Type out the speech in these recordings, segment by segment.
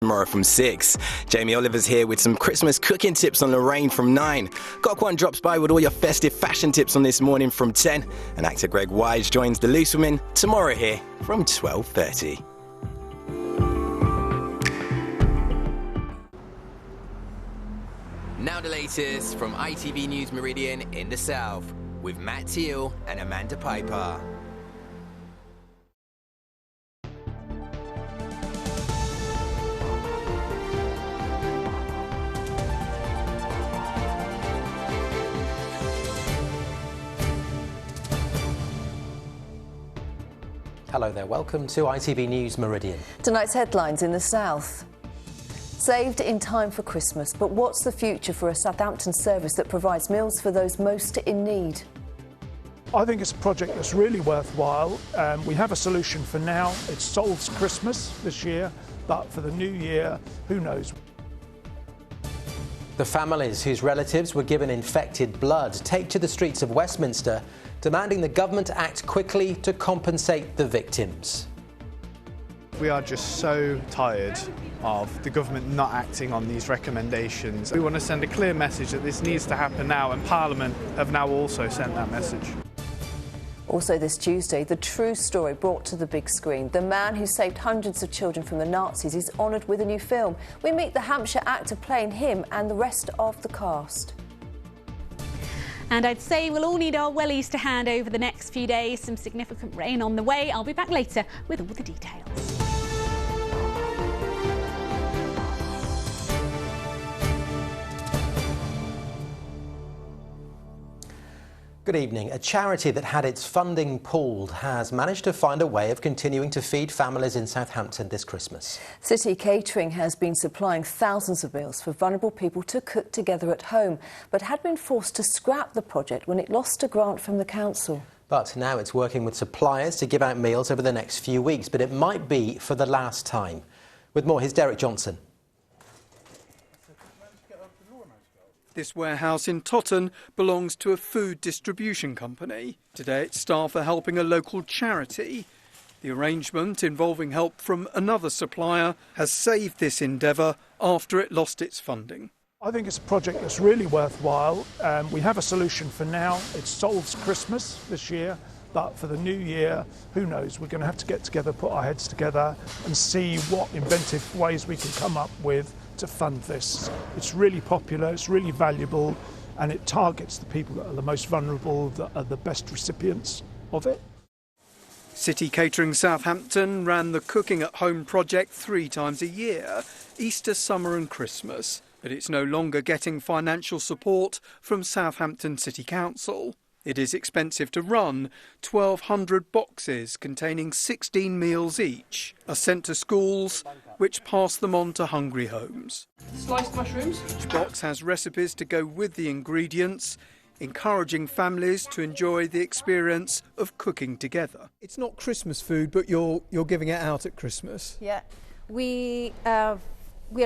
Tomorrow from 6. Jamie Oliver's here with some Christmas cooking tips on Lorraine from 9. Gokwan drops by with all your festive fashion tips on This Morning from 10. And actor Greg Wise joins the Loose Women tomorrow here from 12:30. Now the latest from ITV News Meridian in the South with Matt Teale and Amander Piper. Hello there, welcome to ITV News Meridian. Tonight's headlines in the South. Saved in time for Christmas, but what's the future for a Southampton service that provides meals for those most in need? I think it's a project that's really worthwhile. We have a solution for now. It solves Christmas this year, but for the new year, who knows? The families whose relatives were given infected blood take to the streets of Westminster, demanding the government act quickly to compensate the victims. We are just so tired of the government not acting on these recommendations. We want to send a clear message that this needs to happen now, and Parliament have now also sent that message. Also this Tuesday, the true story brought to the big screen. The man who saved hundreds of children from the Nazis is honoured with a new film. We meet the Hampshire actor playing him and the rest of the cast. And I'd say we'll all need our wellies to hand over the next few days. Some significant rain on the way. I'll be back later with all the details. Good evening. A charity that had its funding pulled has managed to find a way of continuing to feed families in Southampton this Christmas. City Catering has been supplying thousands of meals for vulnerable people to cook together at home, but had been forced to scrap the project when it lost a grant from the council. But now it's working with suppliers to give out meals over the next few weeks, but it might be for the last time. With more, here's Derek Johnson. This warehouse in Totton belongs to a food distribution company. Today its staff are helping a local charity. The arrangement, involving help from another supplier, has saved this endeavour after it lost its funding. I think it's a project that's really worthwhile. We have a solution for now. It solves Christmas this year, but for the new year, who knows? We're going to have to get together, put our heads together and see what inventive ways we can come up with to fund this. It's really popular, it's really valuable, and it targets the people that are the most vulnerable, that are the best recipients of it. City Catering Southampton ran the Cooking at Home project 3 times a year, Easter, summer and Christmas, but it's no longer getting financial support from Southampton City Council. It is expensive to run. 1,200 boxes containing 16 meals each are sent to schools, which pass them on to hungry homes. Sliced mushrooms. Each box has recipes to go with the ingredients, encouraging families to enjoy the experience of cooking together. It's not Christmas food, but you're giving it out at Christmas. Yeah, we are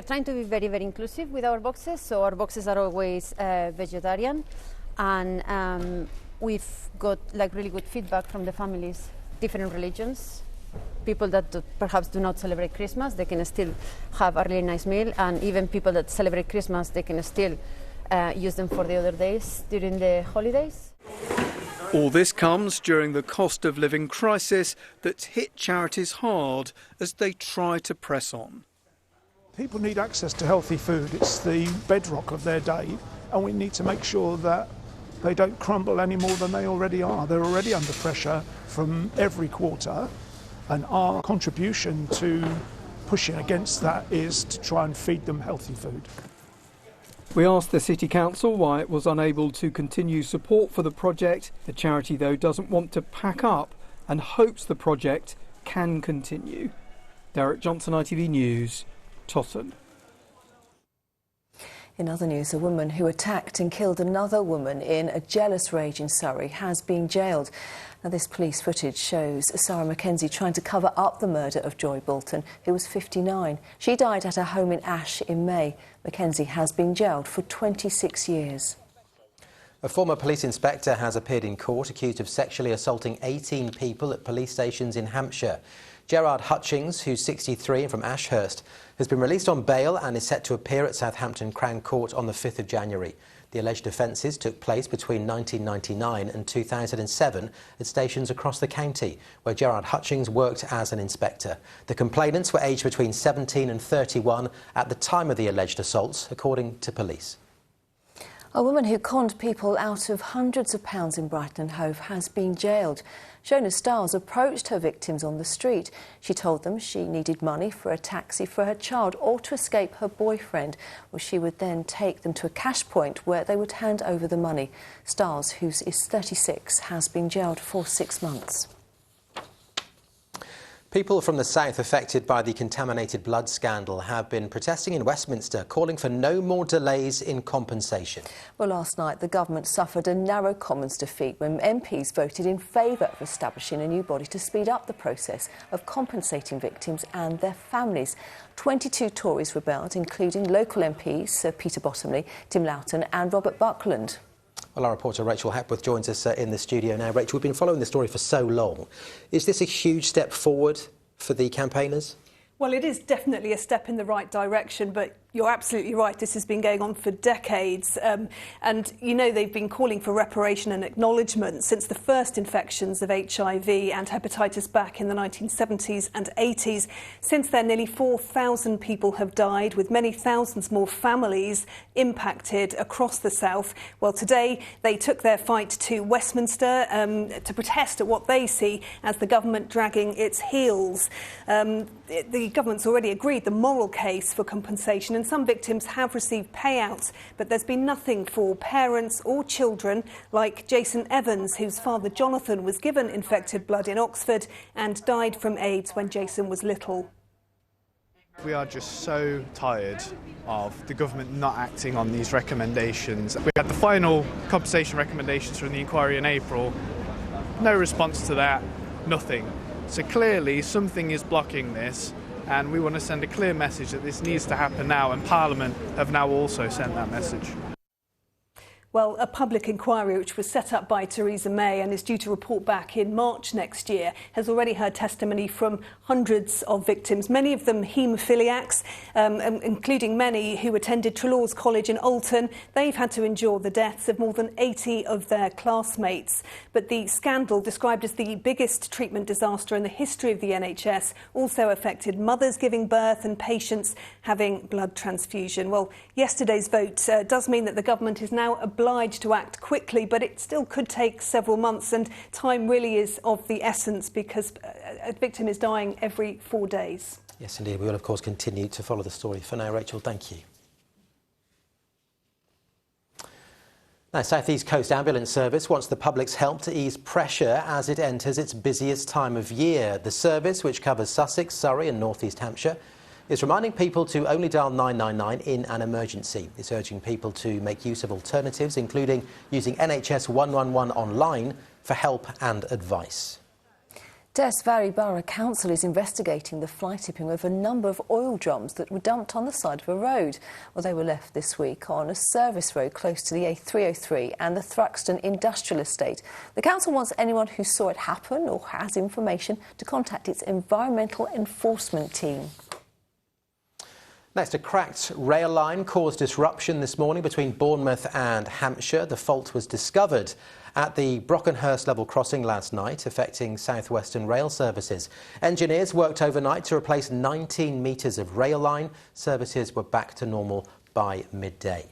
trying to be very, very inclusive with our boxes. So our boxes are always vegetarian, and we've got really good feedback from the families, different religions. People that perhaps do not celebrate Christmas, they can still have a really nice meal, and even people that celebrate Christmas, they can still use them for the other days during the holidays. All this comes during the cost of living crisis that's hit charities hard as they try to press on. People need access to healthy food. It's the bedrock of their day, and we need to make sure that they don't crumble any more than they already are. They're already under pressure from every quarter, and our contribution to pushing against that is to try and feed them healthy food. We asked the City Council why it was unable to continue support for the project. The charity, though, doesn't want to pack up and hopes the project can continue. Derek Johnson, ITV News, Totton. In other news, a woman who attacked and killed another woman in a jealous rage in Surrey has been jailed. Now, this police footage shows Sarah Mackenzie trying to cover up the murder of Joy Bolton, who was 59. She died at her home in Ash in May. Mackenzie has been jailed for 26 years. A former police inspector has appeared in court accused of sexually assaulting 18 people at police stations in Hampshire. Gerard Hutchings, who's 63 and from Ashurst, has been released on bail and is set to appear at Southampton Crown Court on the 5th of January. The alleged offences took place between 1999 and 2007 at stations across the county, where Gerard Hutchings worked as an inspector. The complainants were aged between 17 and 31 at the time of the alleged assaults, according to police. A woman who conned people out of hundreds of pounds in Brighton and Hove has been jailed. Shona Stiles approached her victims on the street. She told them she needed money for a taxi for her child or to escape her boyfriend. Well, she would then take them to a cash point where they would hand over the money. Stiles, who is 36, has been jailed for 6 months. People from the south affected by the contaminated blood scandal have been protesting in Westminster, calling for no more delays in compensation. Well, last night the government suffered a narrow Commons defeat when MPs voted in favour of establishing a new body to speed up the process of compensating victims and their families. 22 Tories rebelled, including local MPs Sir Peter Bottomley, Tim Loughton and Robert Buckland. Well, our reporter Rachel Hepworth joins us in the studio now. Rachel, we've been following the story for so long. Is this a huge step forward for the campaigners? Well, it is definitely a step in the right direction, but you're absolutely right. This has been going on for decades. And, you know, they've been calling for reparation and acknowledgement since the first infections of HIV and hepatitis back in the 1970s and 80s. Since then, nearly 4,000 people have died, with many thousands more families impacted across the south. Well, today they took their fight to Westminster to protest at what they see as the government dragging its heels. The government's already agreed the moral case for compensation, and some victims have received payouts, but there's been nothing for parents or children like Jason Evans, whose father Jonathan was given infected blood in Oxford and died from AIDS when Jason was little. We are just so tired of the government not acting on these recommendations. We had the final compensation recommendations from the inquiry in April. No response to that, nothing. So clearly something is blocking this, and we want to send a clear message that this needs to happen now, and Parliament have now also sent that message. Well, a public inquiry which was set up by Theresa May and is due to report back in March next year has already heard testimony from hundreds of victims, many of them haemophiliacs, including many who attended Trelaws College in Alton. They've had to endure the deaths of more than 80 of their classmates. But the scandal, described as the biggest treatment disaster in the history of the NHS, also affected mothers giving birth and patients having blood transfusion. Well, yesterday's vote does mean that the government is now obliged to act quickly, but it still could take several months, and time really is of the essence because a victim is dying every 4 days. Yes, indeed. We will, of course, continue to follow the story. For now, Rachel, thank you. Now, South East Coast Ambulance Service wants the public's help to ease pressure as it enters its busiest time of year. The service, which covers Sussex, Surrey and North East Hampshire, is reminding people to only dial 999 in an emergency. It's urging people to make use of alternatives, including using NHS 111 online for help and advice. Des Valley Borough Council is investigating the fly tipping of a number of oil drums that were dumped on the side of a road. Well, they were left this week on a service road close to the A303 and the Thruxton Industrial Estate. The council wants anyone who saw it happen or has information to contact its environmental enforcement team. Next, a cracked rail line caused disruption this morning between Bournemouth and Hampshire. The fault was discovered at the Brockenhurst level crossing last night, affecting South Western rail services. Engineers worked overnight to replace 19 metres of rail line. Services were back to normal by midday.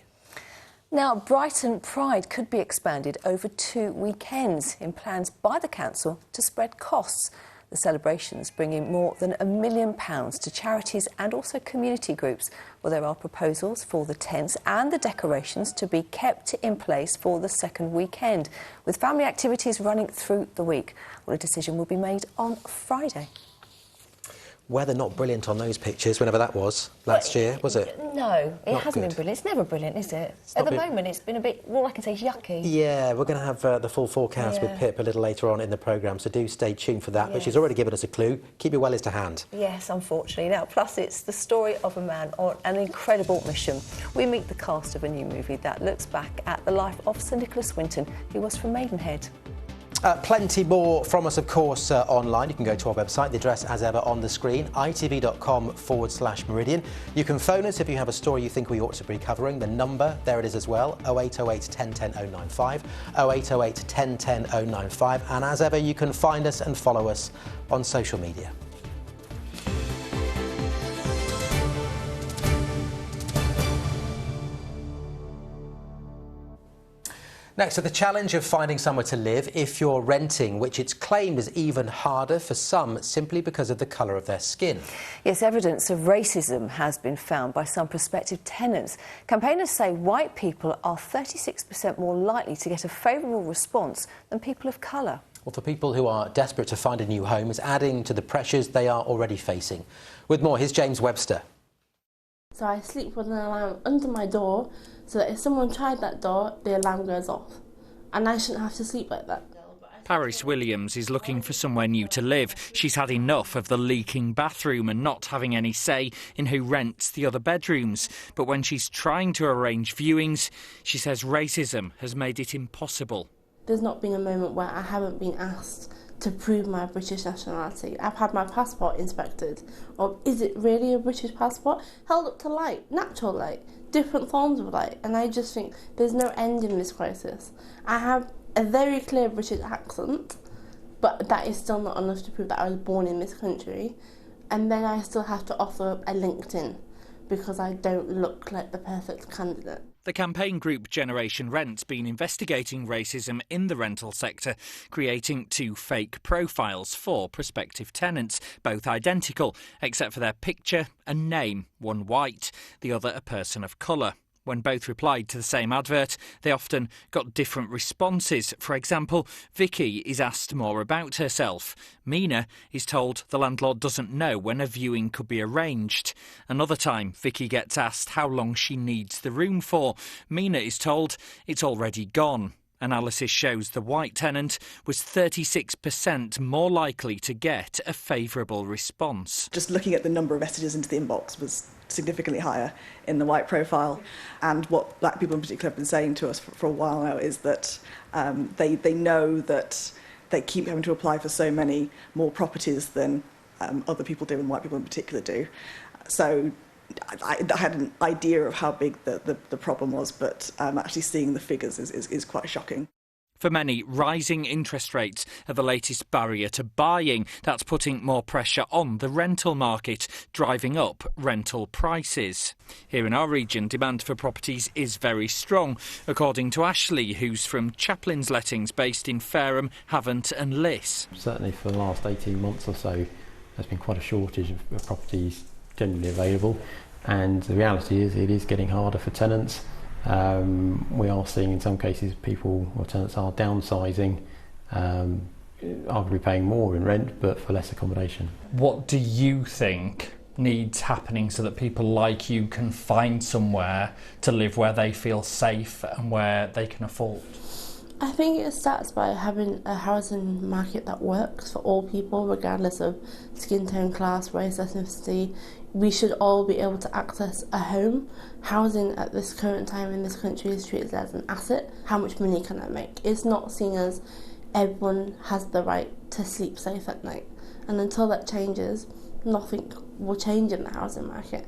Now, Brighton Pride could be expanded over 2 weekends in plans by the council to spread costs. The celebrations bring in more than £1 million to charities and also community groups. Well, there are proposals for the tents and the decorations to be kept in place for the second weekend, with family activities running through the week. Well, a decision will be made on Friday. Weather not brilliant on those pictures, whenever that was, last year, was it? No, it Not hasn't good. been brilliant. It's never brilliant, is it? It's At not the been- moment, it's been a bit, all I can say is yucky. Yeah, we're going to have the full forecast with Pip a little later on in the programme, so do stay tuned for that. But Yes. she's already given us a clue. Keep your wellies to hand. Yes, unfortunately. Now, plus it's the story of a man on an incredible mission. We meet the cast of a new movie that looks back at the life of Sir Nicholas Winton, who was from Maidenhead. Plenty more from us, of course, online. You can go to our website, the address as ever on the screen, itv.com/Meridian. You can phone us if you have a story you think we ought to be covering. The number, there it is as well, 0808 1010 095, 0808 1010 095. And as ever, you can find us and follow us on social media. Next, to the challenge of finding somewhere to live if you're renting, which it's claimed is even harder for some simply because of the colour of their skin. Yes, evidence of racism has been found by some prospective tenants. Campaigners say white people are 36% more likely to get a favourable response than people of colour. Well, for people who are desperate to find a new home, it's adding to the pressures they are already facing. With more, here's James Webster. So I sleep with an alarm under my door so that if someone tried that door, the alarm goes off. And I shouldn't have to sleep like that. Paris Williams is looking for somewhere new to live. She's had enough of the leaking bathroom and not having any say in who rents the other bedrooms. But when she's trying to arrange viewings, she says racism has made it impossible. There's not been a moment where I haven't been asked to prove my British nationality. I've had my passport inspected. Or is it really a British passport? Held up to light, natural light, different forms of light. And I just think there's no end in this crisis. I have a very clear British accent, but that is still not enough to prove that I was born in this country. And then I still have to offer up a LinkedIn because I don't look like the perfect candidate. The campaign group Generation Rent's been investigating racism in the rental sector, creating 2 fake profiles for prospective tenants, both identical, except for their picture and name, one white, the other a person of colour. When both replied to the same advert, they often got different responses. For example, Vicky is asked more about herself. Mina is told the landlord doesn't know when a viewing could be arranged. Another time, Vicky gets asked how long she needs the room for. Mina is told it's already gone. Analysis shows the white tenant was 36% more likely to get a favourable response. Just looking at the number of messages into the inbox was significantly higher in the white profile, and what black people in particular have been saying to us for a while now is that they know that they keep having to apply for so many more properties than other people do, and white people in particular do. So I had an idea of how big the problem was, but actually seeing the figures is quite shocking. For many, rising interest rates are the latest barrier to buying. That's putting more pressure on the rental market, driving up rental prices. Here in our region, demand for properties is very strong, according to Ashley, who's from Chaplin's Lettings, based in Fareham, Havant and Liss. Certainly for the last 18 months or so, there's been quite a shortage of properties generally available, and the reality is it is getting harder for tenants. We are seeing in some cases people or tenants are downsizing, arguably paying more in rent but for less accommodation. What do you think needs happening so that people like you can find somewhere to live where they feel safe and where they can afford? I think it starts by having a housing market that works for all people, regardless of skin tone, class, race, ethnicity. We should all be able to access a home. Housing at this current time in this country is treated as an asset. How much money can I make? It's not seen as everyone has the right to sleep safe at night. And until that changes, nothing will change in the housing market.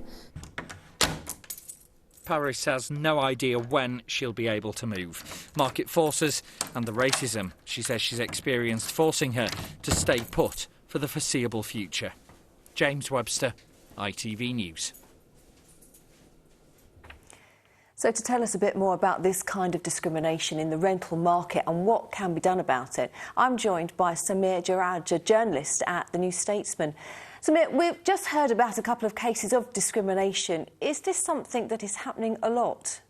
Paris has no idea when she'll be able to move. Market forces and the racism she says she's experienced forcing her to stay put for the foreseeable future. James Webster, ITV News. So to tell us a bit more about this kind of discrimination in the rental market and what can be done about it, I'm joined by Samir Jaraj, a journalist at The New Statesman. Samir, we've just heard about a couple of cases of discrimination. Is this something that is happening a lot?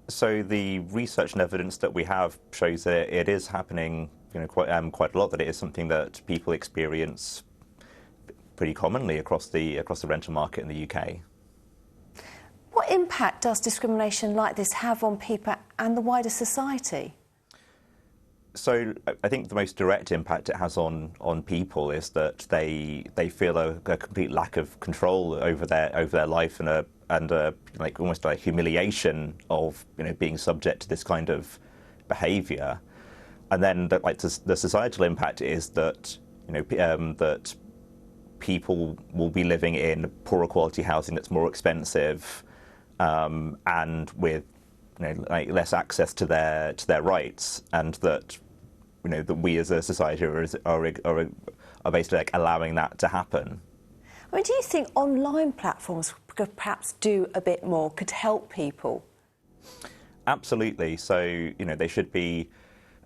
So the research and evidence that we have shows that it is happening, quite a lot. That it is something that people experience pretty commonly across the rental market in the UK. What impact does discrimination like this have on people and the wider society? So I think the most direct impact it has on people is that they feel a complete lack of control over their life and almost like humiliation of being subject to this kind of behaviour. And then the societal impact is that that people will be living in poorer quality housing that's more expensive, and with less access to their rights, and that that we as a society are basically allowing that to happen. I mean, do you think online platforms could perhaps do a bit more, could help people? Absolutely. So they should be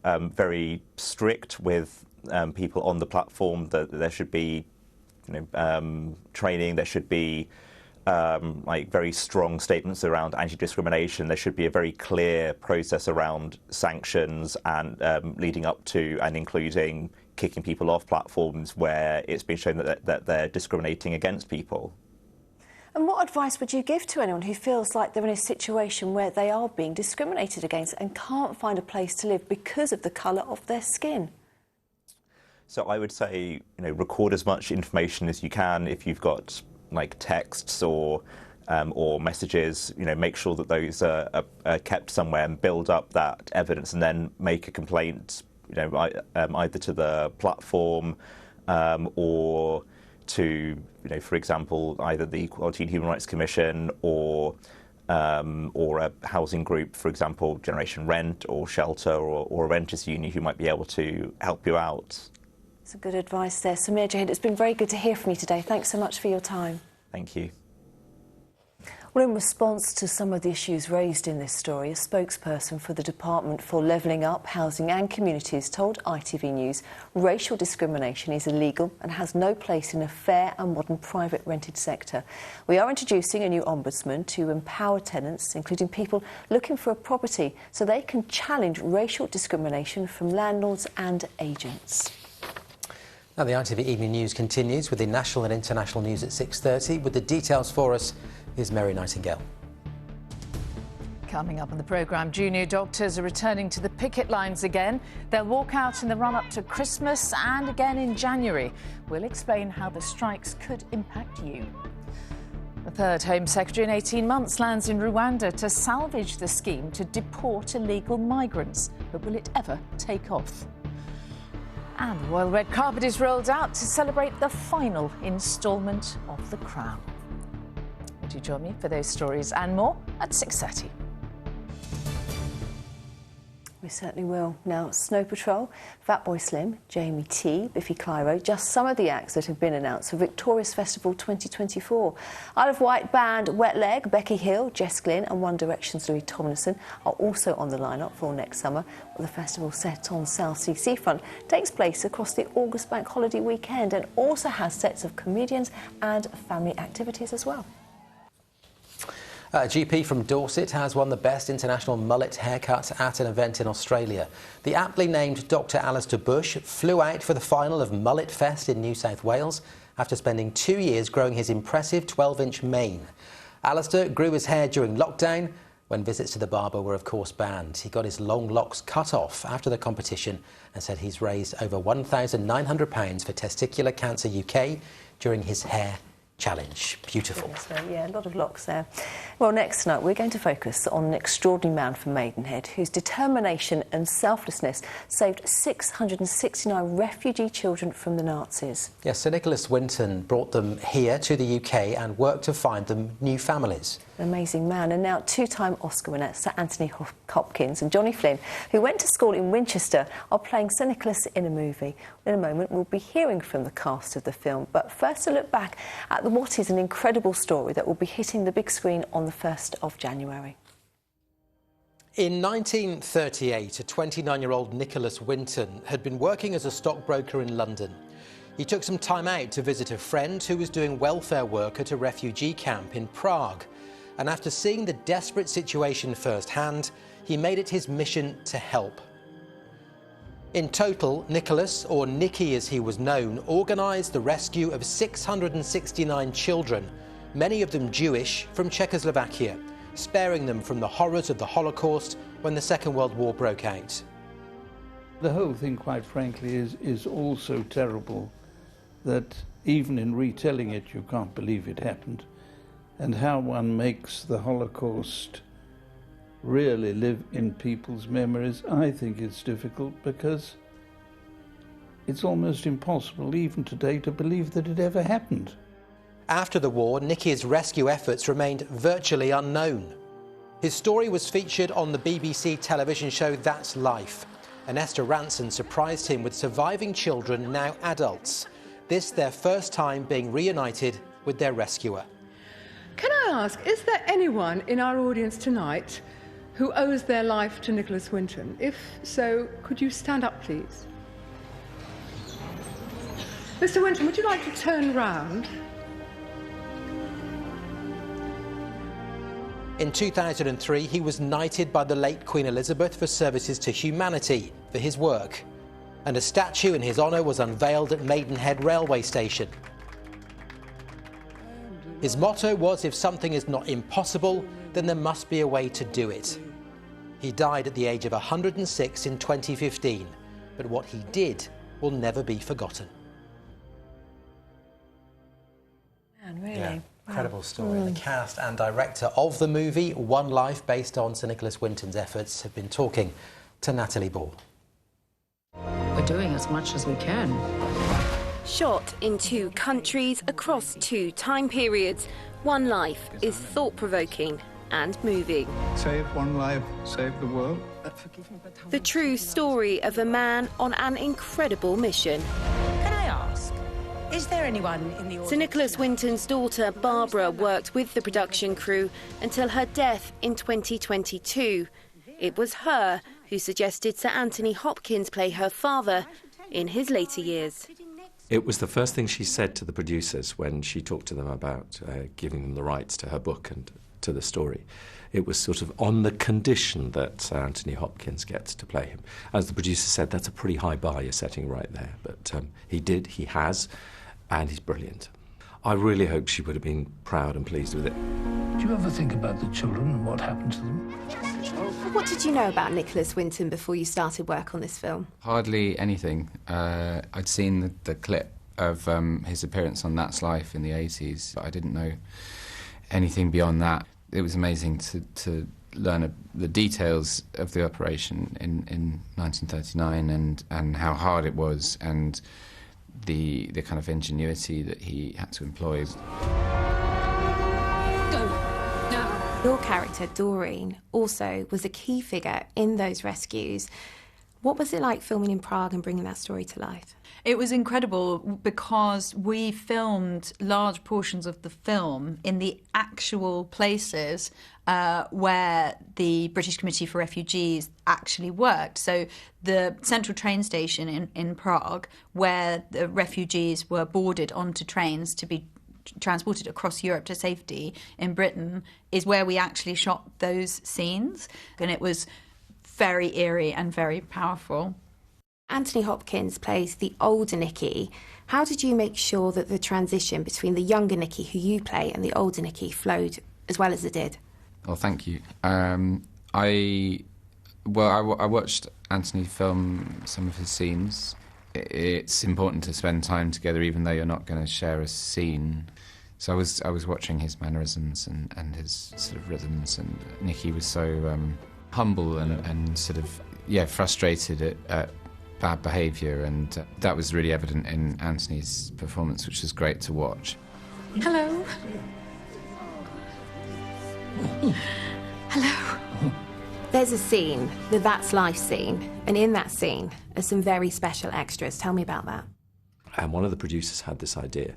very strict with people on the platform. That there should be training. There should be very strong statements around anti-discrimination. There should be a very clear process around sanctions and leading up to and including kicking people off platforms where it's been shown that they're discriminating against people. And what advice would you give to anyone who feels like they're in a situation where they are being discriminated against and can't find a place to live because of the colour of their skin? So I would say, record as much information as you can. If you've got texts or messages, make sure that those are kept somewhere and build up that evidence, and then make a complaint, either to the platform or to, for example, either the Equality and Human Rights Commission or a housing group, for example, Generation Rent or Shelter or a renters union who might be able to help you out. Some good advice there. Samir Jahid, it's been very good to hear from you today. Thanks so much for your time. Thank you. Well, in response to some of the issues raised in this story, a spokesperson for the Department for Levelling Up, Housing and Communities told ITV News racial discrimination is illegal and has no place in a fair and modern private rented sector. We are introducing a new ombudsman to empower tenants, including people looking for a property, so they can challenge racial discrimination from landlords and agents. Now, the ITV Evening News continues with the national and international news at 6:30. With the details for us is Mary Nightingale. Coming up on the programme, junior doctors are returning to the picket lines again. They'll walk out in the run-up to Christmas and again in January. We'll explain how the strikes could impact you. The third Home Secretary in 18 months lands in Rwanda to salvage the scheme to deport illegal migrants. But will it ever take off? And the royal red carpet is rolled out to celebrate the final instalment of The Crown. Would you join me for those stories and more at 6:30? We certainly will. Now, Snow Patrol, Fatboy Slim, Jamie T, Biffy Clyro, just some of the acts that have been announced for Victoria's Festival 2024. Isle of Wight band Wet Leg, Becky Hill, Jess Glynn and One Direction's Louis Tomlinson are also on the lineup for next summer. The festival, set on South Sea seafront, takes place across the August bank holiday weekend and also has sets of comedians and family activities as well. A GP from Dorset has won the best international mullet haircut at an event in Australia. The aptly named Dr Alistair Bush flew out for the final of Mullet Fest in New South Wales after spending 2 years growing his impressive 12-inch mane. Alistair grew his hair during lockdown, when visits to the barber were of course banned. He got his long locks cut off after the competition and said he's raised over £1,900 for Testicular Cancer UK during his hair challenge. Beautiful. Yeah, a lot of locks there. Well, next tonight we're going to focus on an extraordinary man from Maidenhead whose determination and selflessness saved 669 refugee children from the Nazis. Yes, Sir Nicholas Winton brought them here to the UK and worked to find them new families. An amazing man, and now two-time Oscar winner Sir Anthony Hopkins and Johnny Flynn, who went to school in Winchester, are playing Sir Nicholas in a movie. In a moment we'll be hearing from the cast of the film, but first a look back at what is an incredible story that will be hitting the big screen on the 1st of January. In 1938, a 29-year-old Nicholas Winton had been working as a stockbroker in London. He took some time out to visit a friend who was doing welfare work at a refugee camp in Prague. And after seeing the desperate situation firsthand, he made it his mission to help. In total, Nicholas, or Nicky as he was known, organised the rescue of 669 children, many of them Jewish, from Czechoslovakia, sparing them from the horrors of the Holocaust when the Second World War broke out. The whole thing, quite frankly, is all so terrible that even in retelling it, you can't believe it happened. And how one makes the Holocaust really live in people's memories. I think it's difficult because it's almost impossible even today to believe that it ever happened. After the war, Nicky's rescue efforts remained virtually unknown. His story was featured on the BBC television show That's Life, and Esther Rantzen surprised him with surviving children, now adults. This their first time being reunited with their rescuer. Can I ask, is there anyone in our audience tonight who owes their life to Nicholas Winton? If so, could you stand up, please? Mr. Winton, would you like to turn round? In 2003, he was knighted by the late Queen Elizabeth for services to humanity for his work, and a statue in his honour was unveiled at Maidenhead railway station. His motto was, if something is not impossible, then there must be a way to do it. He died at the age of 106 in 2015, but what he did will never be forgotten. Man, really? Yeah. Incredible story. The cast and director of the movie One Life, based on Sir Nicholas Winton's efforts, have been talking to Natalie Ball. We're doing as much as we can. Shot in 2 countries across 2 time periods, One Life is thought-provoking and moving. Save one life, save the world. The true story of a man on an incredible mission. Can I ask, is there anyone in the audience? Sir Nicholas Winton's daughter, Barbara, worked with the production crew until her death in 2022. It was her who suggested Sir Anthony Hopkins play her father in his later years. It was the first thing she said to the producers when she talked to them about giving them the rights to her book and to the story. It was sort of on the condition that Sir Anthony Hopkins gets to play him. As the producer said, that's a pretty high bar you're setting right there. But he did, he has, and he's brilliant. I really hope she would have been proud and pleased with it. Do you ever think about the children and what happened to them? What did you know about Nicholas Winton before you started work on this film? Hardly anything. I'd seen the clip of his appearance on That's Life in the 80s, but I didn't know anything beyond that. It was amazing to learn the details of the operation in 1939 and how hard it was, and the kind of ingenuity that he had to employ. Your character, Doreen, also was a key figure in those rescues. What was it like filming in Prague and bringing that story to life? It was incredible because we filmed large portions of the film in the actual places where the British Committee for Refugees actually worked. So the central train station in Prague, where the refugees were boarded onto trains to be transported across Europe to safety in Britain, is where we actually shot those scenes. And it was very eerie and very powerful. Anthony Hopkins plays the older Nicky. How did you make sure that the transition between the younger Nicky, who you play, and the older Nicky flowed as well as it did? Well, thank you. I watched Anthony film some of his scenes. It's important to spend time together, even though you're not going to share a scene. So I was watching his mannerisms and his sort of rhythms, and Nicky was so humble and sort of frustrated at bad behaviour, and that was really evident in Anthony's performance, which was great to watch. Hello. Hello. There's a scene, the That's Life scene, and in that scene are some very special extras. Tell me about that. And one of the producers had this idea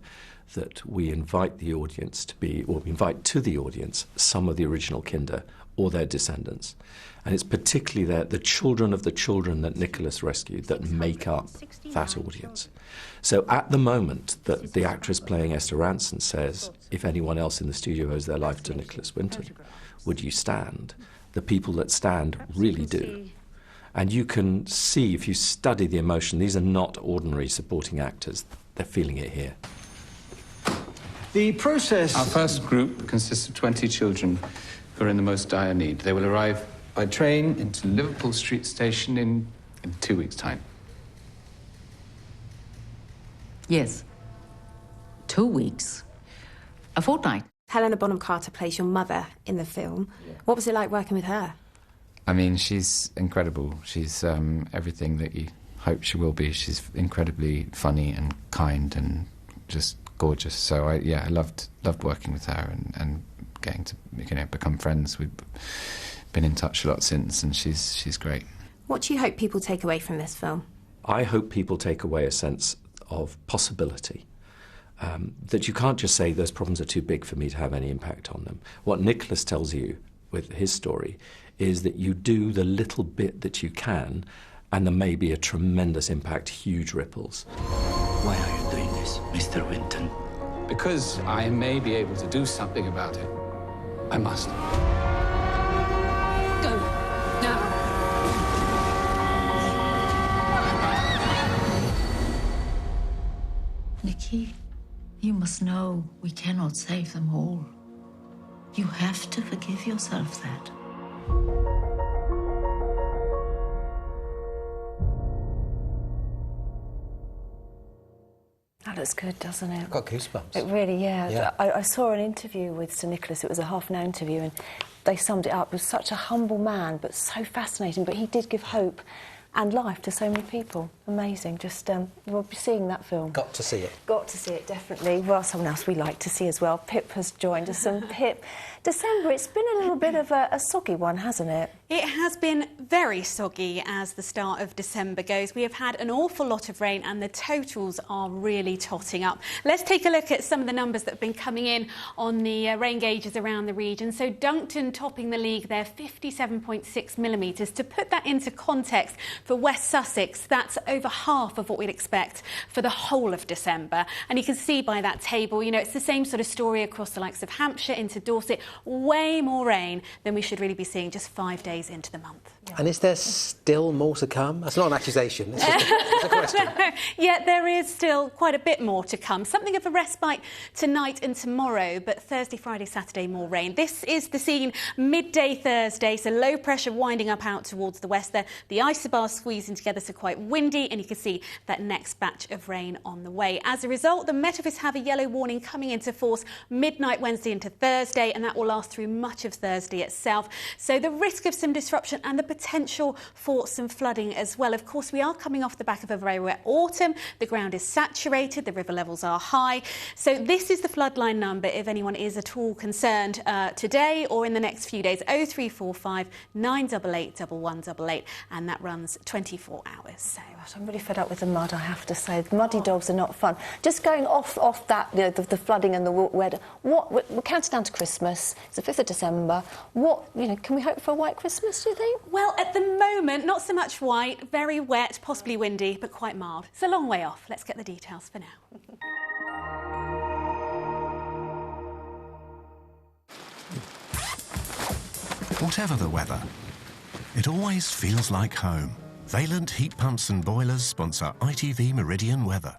that we invite the audience we invite to the audience some of the original Kinder or their descendants. And it's particularly the children of the children that Nicholas rescued that make up that audience. So at the moment that the actress playing Esther Rantzen says, if anyone else in the studio owes their life to Nicholas Winton, would you stand? The people that stand really do. And you can see, if you study the emotion, these are not ordinary supporting actors. They're feeling it here. The process... Our first group consists of 20 children who are in the most dire need. They will arrive by train into Liverpool Street Station in 2 weeks' time. Yes. 2 weeks. A fortnight. Helena Bonham Carter plays your mother in the film. Yeah. What was it like working with her? I mean, she's incredible. She's everything that you hope she will be. She's incredibly funny and kind and just gorgeous. So I loved working with her and getting to become friends. We've been in touch a lot since, and she's great. What do you hope people take away from this film? I hope people take away a sense of possibility. That you can't just say those problems are too big for me to have any impact on them. What Nicholas tells you with his story is that you do the little bit that you can, and there may be a tremendous impact, huge ripples. Why are you doing this, Mr. Winton? Because I may be able to do something about it. I must. Go, now. Nikki, you must know we cannot save them all. You have to forgive yourself that. That looks good, doesn't it? I've got goosebumps. It really, Yeah. I saw an interview with Sir Nicholas. It was a half-an-hour interview, and they summed it up. He was such a humble man, but so fascinating. But he did give hope and life to so many people. Amazing. Just, we'll be seeing that film. Got to see it. Got to see it, definitely. Well, someone else we like to see as well. Pip has joined us. And Pip, December, it's been a little bit of a soggy one, hasn't it? It has been very soggy as the start of December goes. We have had an awful lot of rain and the totals are really totting up. Let's take a look at some of the numbers that have been coming in on the rain gauges around the region. So Duncton topping the league there, 57.6 millimetres. To put that into context, for West Sussex, that's over half of what we'd expect for the whole of December. And you can see by that table, you know, it's the same sort of story across the likes of Hampshire into Dorset. Way more rain than we should really be seeing just 5 days into the month. And is there still more to come? That's not an accusation, it's just it's a question. Yeah, there is still quite a bit more to come. Something of a respite tonight and tomorrow, but Thursday, Friday, Saturday, more rain. This is the scene midday Thursday, so low pressure winding up out towards the west there. The isobars squeezing together, so quite windy, and you can see that next batch of rain on the way. As a result, the Met Office have a yellow warning coming into force midnight Wednesday into Thursday, and that will last through much of Thursday itself. So the risk of some disruption and the potential for some flooding as well. Of course, we are coming off the back of a very wet autumn. The ground is saturated, the river levels are high. So this is the floodline number if anyone is at all concerned today or in the next few days. 0345 988 1188, and that runs 24 hours. So I'm really fed up with the mud, I have to say. The muddy dogs are not fun. Just going off that, you know, the flooding and the weather. We're counting down to Christmas. It's the 5th of December. Can we hope for a white Christmas, do you think? Well, at the moment, not so much white, very wet, possibly windy, but quite mild. It's a long way off. Let's get the details for now. Whatever the weather, it always feels like home. Valent Heat Pumps and Boilers sponsor ITV Meridian Weather.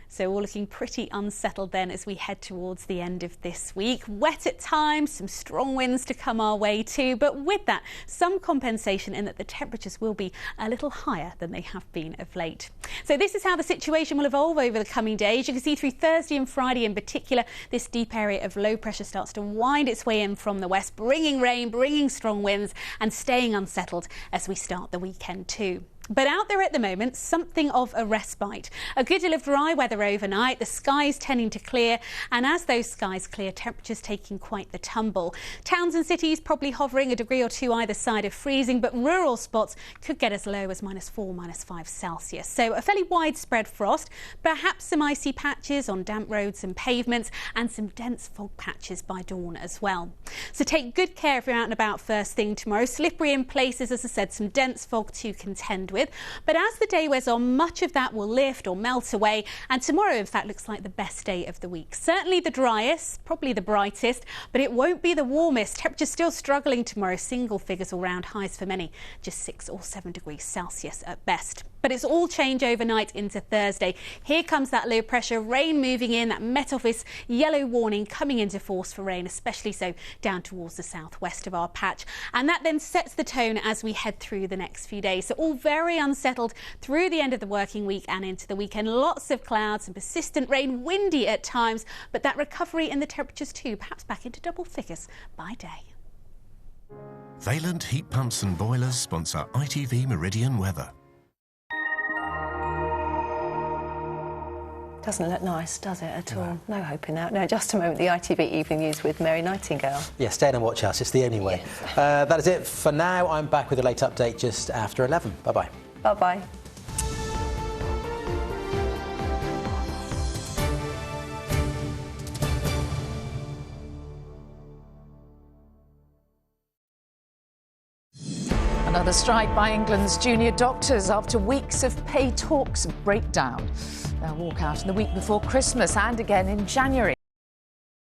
So all looking pretty unsettled then as we head towards the end of this week. Wet at times, some strong winds to come our way too, but with that, some compensation in that the temperatures will be a little higher than they have been of late. So this is how the situation will evolve over the coming days. You can see through Thursday and Friday in particular, this deep area of low pressure starts to wind its way in from the west, bringing rain, bringing strong winds and staying unsettled as we start the weekend too. But out there at the moment, something of a respite. A good deal of dry weather overnight, the skies tending to clear, and as those skies clear, temperatures taking quite the tumble. Towns and cities probably hovering a degree or two either side of freezing, but rural spots could get as low as -4, -5 Celsius. So a fairly widespread frost, perhaps some icy patches on damp roads and pavements, and some dense fog patches by dawn as well. So take good care if you're out and about first thing tomorrow. Slippery in places, as I said, some dense fog to contend with. But as the day wears on, much of that will lift or melt away, and tomorrow in fact looks like the best day of the week. Certainly the driest, probably the brightest, but it won't be the warmest. Temperatures still struggling tomorrow, single figures all round, highs for many just 6 or 7 degrees Celsius at best. But it's all change overnight into Thursday. Here comes that low pressure, rain moving in, that Met Office yellow warning coming into force for rain, especially so down towards the southwest of our patch. And that then sets the tone as we head through the next few days. So all very unsettled through the end of the working week and into the weekend. Lots of clouds and persistent rain, windy at times, but that recovery in the temperatures too, perhaps back into double figures by day. Valent heat pumps and boilers sponsor ITV Meridian weather. Doesn't look nice, does it, at all? No hope in that. No, just a moment, the ITV Evening News with Mary Nightingale. Yeah, stay in and watch us. It's the only way. That is it for now. I'm back with a late update just after 11. Bye-bye. Bye-bye. Another strike by England's junior doctors after weeks of pay talks break down. They'll walk out in the week before Christmas and again in January.